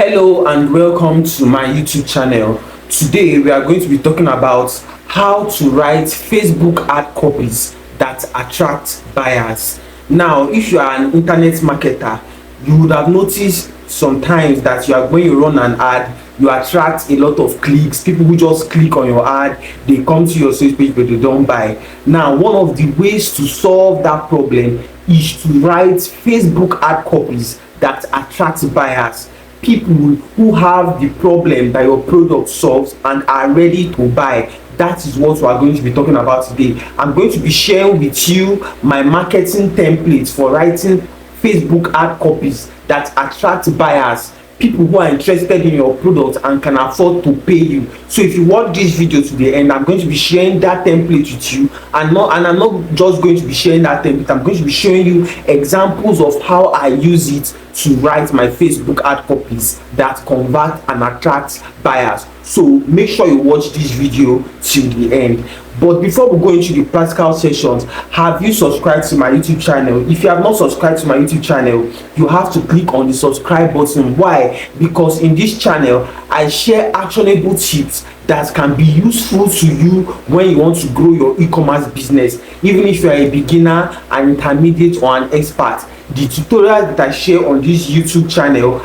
Hello and welcome to my YouTube channel. Today we are going to be talking about how to write Facebook ad copies that attract buyers. Now, if you are an internet marketer, you would have noticed sometimes that when you run an ad, you attract a lot of clicks. People who just click on your ad, they come to your sales page but they don't buy. Now, one of the ways to solve that problem is to write Facebook ad copies that attract buyers, people who have the problem that your product solves and are ready to buy. That is what we are going to be talking about today. I'm going to be sharing with you my marketing templates for writing Facebook ad copies that attract buyers, people who are interested in your product and can afford to pay you. So if you watch this video to the end, I'm going to be sharing that template with you, and I'm not just going to be sharing that template, I'm going to be showing you examples of how I use it to write my Facebook ad copies that convert and attract buyers. So make sure you watch this video till the end. But before we go into the practical sessions, have you subscribed to my YouTube channel? If you have not subscribed to my YouTube channel, you have to click on the subscribe button. Why? Because in this channel I share actionable tips that can be useful to you when you want to grow your e-commerce business. Even if you are a beginner, an intermediate, or an expert, the tutorials that I share on this YouTube channel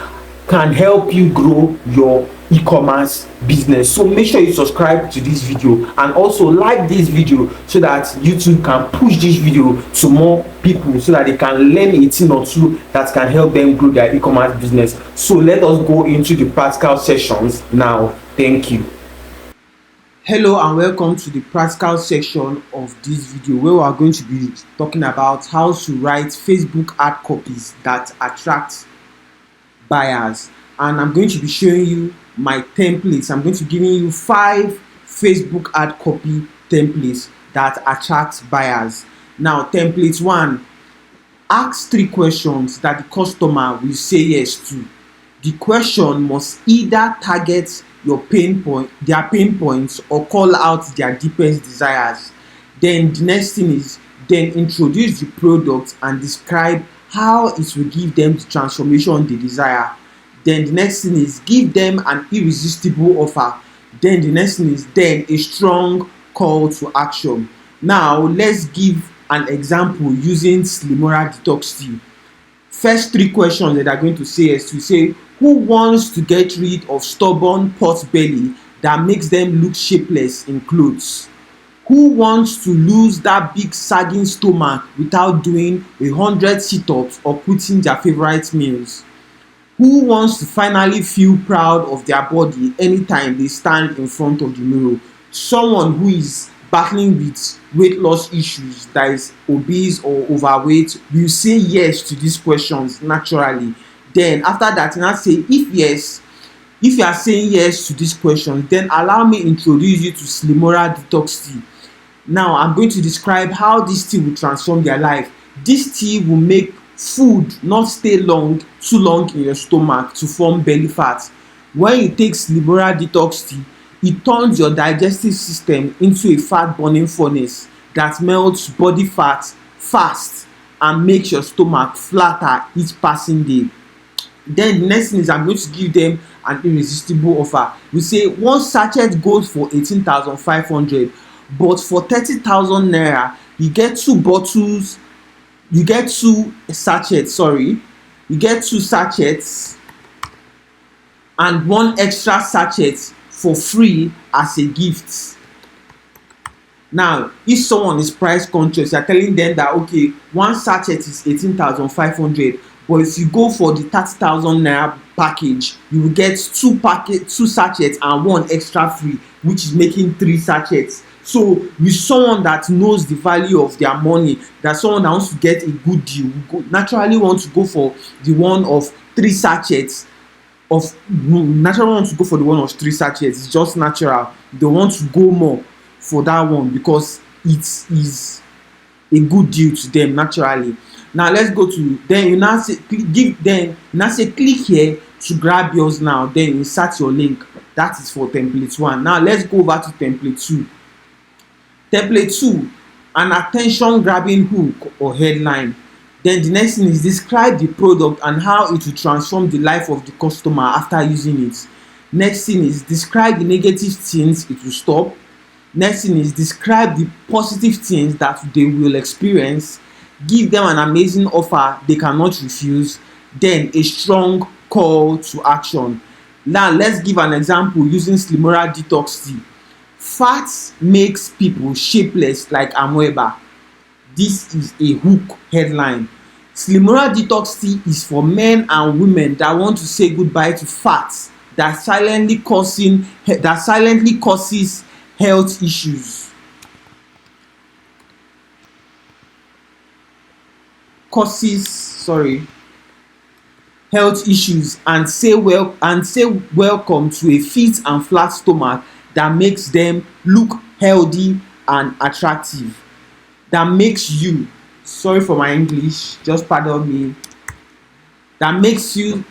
can help you grow your e-commerce business. So make sure you subscribe to this video and also like this video so that YouTube can push this video to more people so that they can learn a thing or two that can help them grow their e-commerce business. So let us go into the practical sessions now. Thank you. Hello and welcome to the practical section of this video, where we are going to be talking about how to write Facebook ad copies that attract buyers. And I'm going to be showing you my templates. I'm going to be giving you 5 Facebook ad copy templates that attract buyers. Now, template 1: ask 3 questions that the customer will say yes to. The question must either target their pain points, or call out their deepest desires. Then the next thing is introduce the product and describe how it will give them the transformation they desire. Then the next thing is give them an irresistible offer. Then the next thing is a strong call to action. Now let's give an example using Slimora Detox Tea. First 3 questions that are going to say is to say, who wants to get rid of stubborn pot belly that makes them look shapeless in clothes? Who wants to lose that big sagging stomach without doing 100 sit-ups or quitting their favorite meals? Who wants to finally feel proud of their body anytime they stand in front of the mirror? Someone who is battling with weight loss issues, that is obese or overweight, will say yes to these questions naturally. Then after that, now say if you are saying yes to these questions, then allow me introduce you to Slimora Detox Tea. Now I'm going to describe how this tea will transform their life. This tea will make food not stay too long in your stomach to form belly fat. When you take Slimora Detox Tea, it turns your digestive system into a fat burning furnace that melts body fat fast and makes your stomach flatter each passing day. Then the next thing is I'm going to give them an irresistible offer. We say one sachet goes for 18,500, but for 30,000 naira you get 2 bottles. You get 2 sachets, you get 2 sachets and 1 extra sachet for free as a gift. Now, if someone is price conscious, you're telling them that okay, 1 sachet is 18,500, but if you go for the 30,000 naira package, you will get 2 sachets and 1 extra free, which is making 3 sachets. So with someone that knows the value of their money, that someone that wants to get a good deal, naturally want to go for the one of 3 sachets. It's just natural. They want to go more for that one because it is a good deal to them naturally. Now let's go to, then you now say click here to grab yours now. Then insert your link. That is for template 1. Now let's go over to template 2. Template 2, an attention grabbing hook or headline. Then the next thing is describe the product and how it will transform the life of the customer after using it. Next thing is describe the negative things it will stop. Next thing is describe the positive things that they will experience. Give them an amazing offer they cannot refuse. Then a strong call to action. Now let's give an example using Slimora detox tea. Fat makes people shapeless like amoeba. This is a hook headline. Slimora detox tea is for men and women that want to say goodbye to fat that silently causes health issues. Health issues and say welcome to a fit and flat stomach that makes them look healthy and attractive. That makes you, sorry for my English, just pardon me, that makes you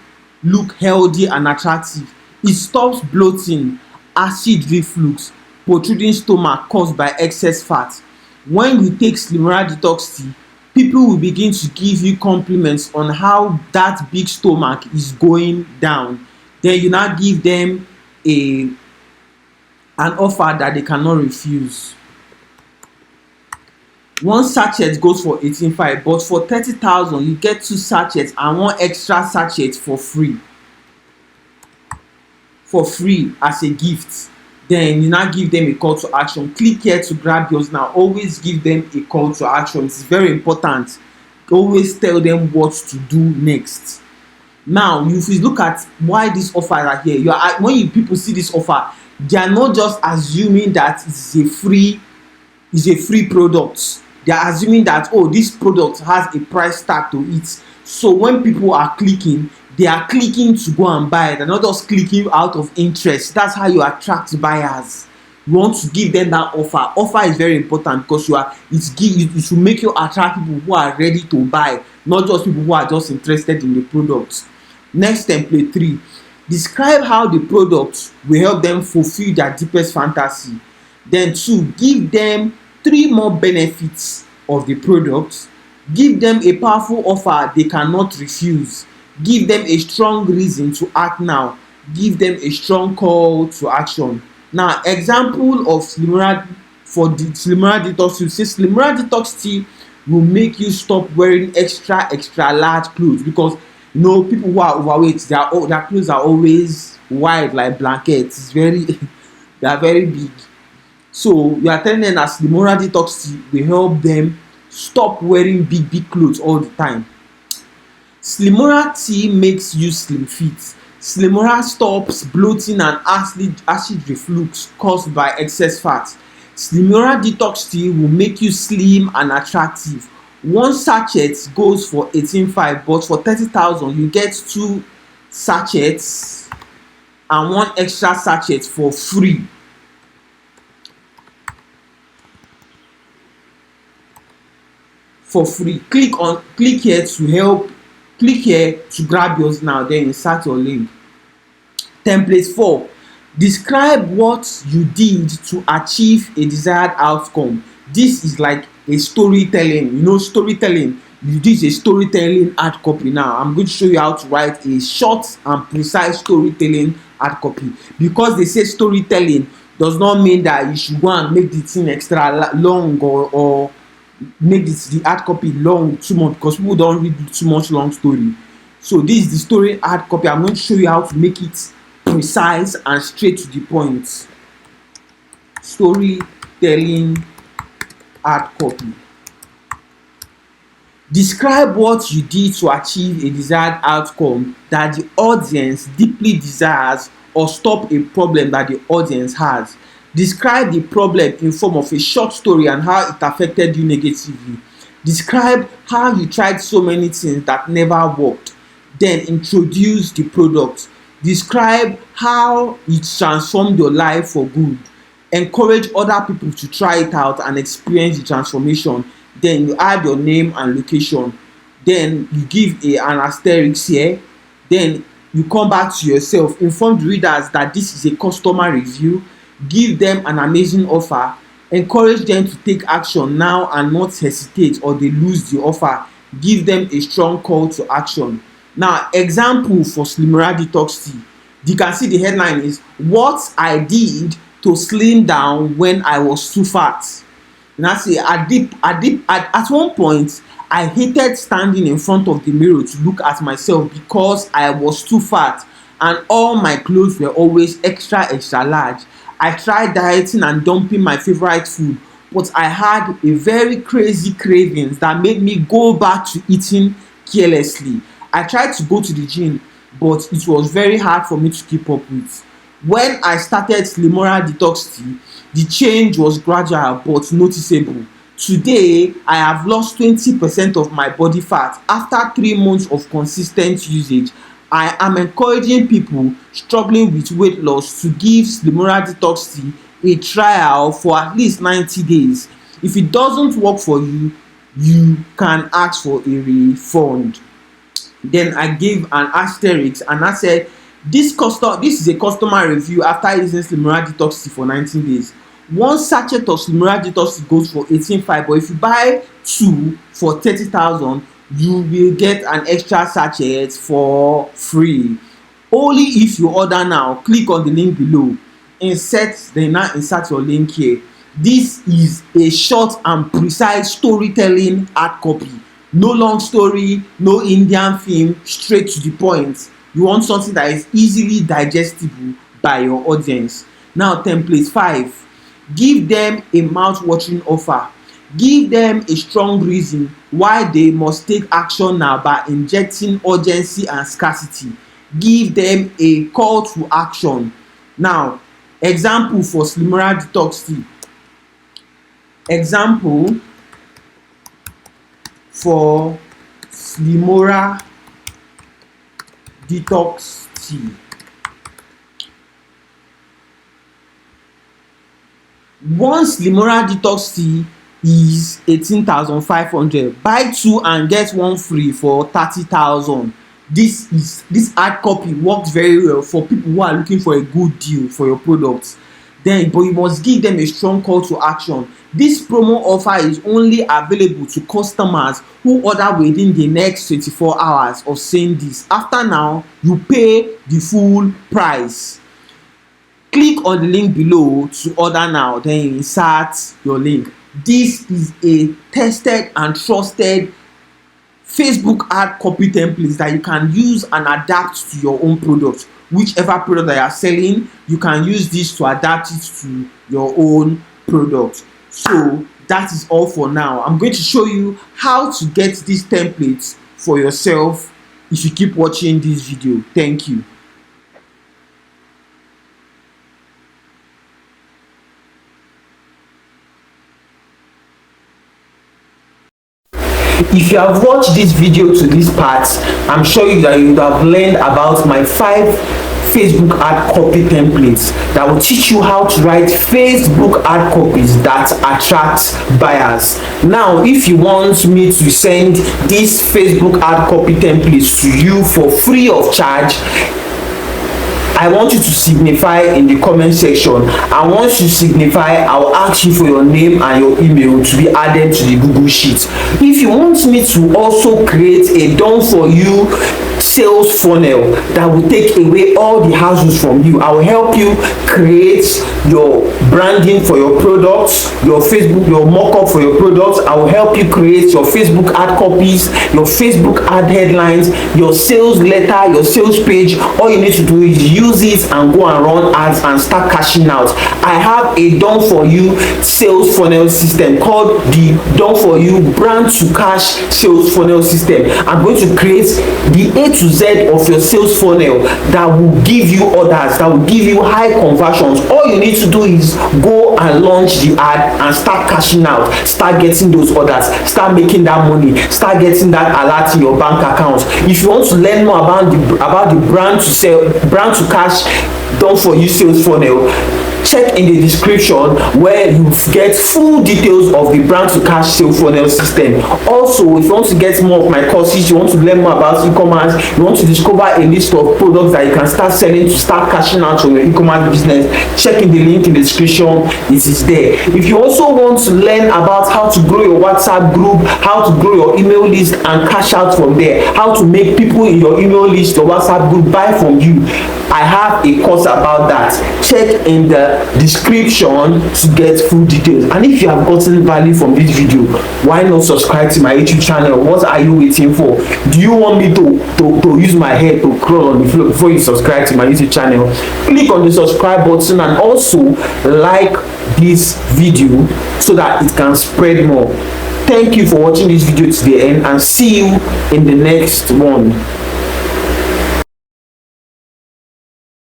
look healthy and attractive. It stops bloating, acid reflux, protruding stomach caused by excess fat. When you take Slimora detox tea, people will begin to give you compliments on how that big stomach is going down. Then you now give them an offer that they cannot refuse. One sachet goes for 18,500, but for 30,000 you get 2 sachets and 1 extra sachet for free as a gift. Then you now give them a call to action. Click here to grab yours now. Always give them a call to action. It's very important. Always tell them what to do next. Now if you look at why these offers are here, when people see this offer, they are not just assuming that it's a free product. They are assuming that, oh, this product has a price tag to it. So when people are clicking, they are clicking to go and buy it. They're not just clicking out of interest. That's how you attract buyers. You want to give them that offer. Offer is very important because it will make you attract people who are ready to buy, not just people who are just interested in the product. Next, template 3. Describe how the product will help them fulfill their deepest fantasy. Then 2, give them 3 more benefits of the product. Give them a powerful offer they cannot refuse. Give them a strong reason to act now. Give them a strong call to action. Now, example of Slimora detox tea. Say Slimora detox tea will make you stop wearing extra large clothes, because people who are overweight, their clothes are always wide like blankets. They are very big. So you are telling them that Slimora detox tea will help them stop wearing big clothes all the time. Slimora tea makes you slim fit. Slimora stops bloating and acid reflux caused by excess fat. Slimora detox tea will make you slim and attractive. 1 sachet goes for 18,500, but for 30,000 you get 2 sachets and 1 extra sachet for free. Click here to grab yours now, then insert your link. Template 4. Describe what you did to achieve a desired outcome. This is like a storytelling. Storytelling. This is a storytelling ad copy. Now I'm going to show you how to write a short and precise storytelling ad copy. Because they say storytelling does not mean that you should go and make the thing extra long or make the ad copy long too much, because people don't read too much long story. So this is the story ad copy. I'm going to show you how to make it precise and straight to the point. Storytelling ad copy. Describe what you did to achieve a desired outcome that the audience deeply desires, or stop a problem that the audience has. Describe the problem in form of a short story and how it affected you negatively. Describe how you tried so many things that never worked. Then introduce the product. Describe how it transformed your life for good. Encourage other people to try it out and experience the transformation. Then you add your name and location. Then you give an asterisk here. Then you come back to yourself. Inform the readers that this is a customer review. Give them an amazing offer. Encourage them to take action now and not hesitate or they lose the offer. give them a strong call to action. Now, example for Slimora Detox Tea, you can see the headline is what I did to slim down when I was too fat. And I say at one point I hated standing in front of the mirror to look at myself because I was too fat and all my clothes were always extra large. I tried dieting and dumping my favorite food, but I had a very crazy cravings that made me go back to eating carelessly. I tried to go to the gym, but it was very hard for me to keep up with. When I started Slimora Detox Tea, the change was gradual but noticeable. Today, I have lost 20% of my body fat after 3 months of consistent usage. I am encouraging people struggling with weight loss to give Slimora Detox Tea a trial for at least 90 days. If it doesn't work for you, you can ask for a refund. Then I gave an asterisk and I said, this is a customer review after using Slimora Detox Tea for 19 days. One sachet of Slimora Detox Tea goes for 18,500, but if you buy two for 30,000, you will get an extra sachet for free. Only if you order now. Click on the link below. Insert your link here. This is a short and precise storytelling hard copy. No long story, no Indian film, straight to the point. You want something that is easily digestible by your audience. Now, template 5. Give them a mouth-watering offer. Give them a strong reason why they must take action now by injecting urgency and scarcity. Give them a call to action. Now, example for Slimora Detox Tea. Example for Slimora Detox Tea. One Slimora Detox Tea is 18,500. Buy two and get one free for 30,000. This hard copy works very well for people who are looking for a good deal for your products. But you must give them a strong call to action. This promo offer is only available to customers who order within the next 24 hours of saying this. After now, you pay the full price. Click on the link below to order now, then you insert your link. This is a tested and trusted Facebook ad copy templates that you can use and adapt to your own product. Whichever product that you are selling, you can use this to adapt it to your own product. So that is all for now. I'm going to show you how to get these templates for yourself if you keep watching this video. Thank you. If you have watched this video to this part, I'm sure that you would have learned about my 5 Facebook ad copy templates that will teach you how to write Facebook ad copies that attract buyers. Now, if you want me to send these Facebook ad copy templates to you for free of charge, I want you to signify in the comment section. And once you signify, I'll ask you for your name and your email to be added to the Google Sheet. If you want me to also create a done for you sales funnel that will take away all the hassles from you, I will help you create your branding for your products, your Facebook, your mock-up for your products. I will help you create your Facebook ad copies, your Facebook ad headlines, your sales letter, your sales page. All you need to do is use it and go and run ads and start cashing out. I have a done for you sales funnel system called the done for you brand to cash sales funnel system. I'm going to create the A to Z of your sales funnel that will give you orders, that will give you high conversions. All you need to do is go and launch the ad and start cashing out, start getting those orders, start making that money, start getting that alert in your bank account. If you want to learn more about the brand to cash done for you sales funnel, check in the description where you get full details of the brand to cash sale funnel system. Also, if you want to get more of my courses, you want to learn more about e-commerce, you want to discover a list of products that you can start selling to start cashing out on your e-commerce business, check in the link in the description. It is there. If you also want to learn about how to grow your WhatsApp group, how to grow your email list and cash out from there, how to make people in your email list, your WhatsApp group buy from you, I have a course about that. Check in the description to get full details. And if you have gotten value from this video, why not subscribe to my YouTube channel? What are you waiting for? Do you want me to use my head to crawl on the floor before you subscribe to my YouTube channel? Click on the subscribe button and also like this video so that it can spread more. Thank you for watching this video to the end, and see you in the next one.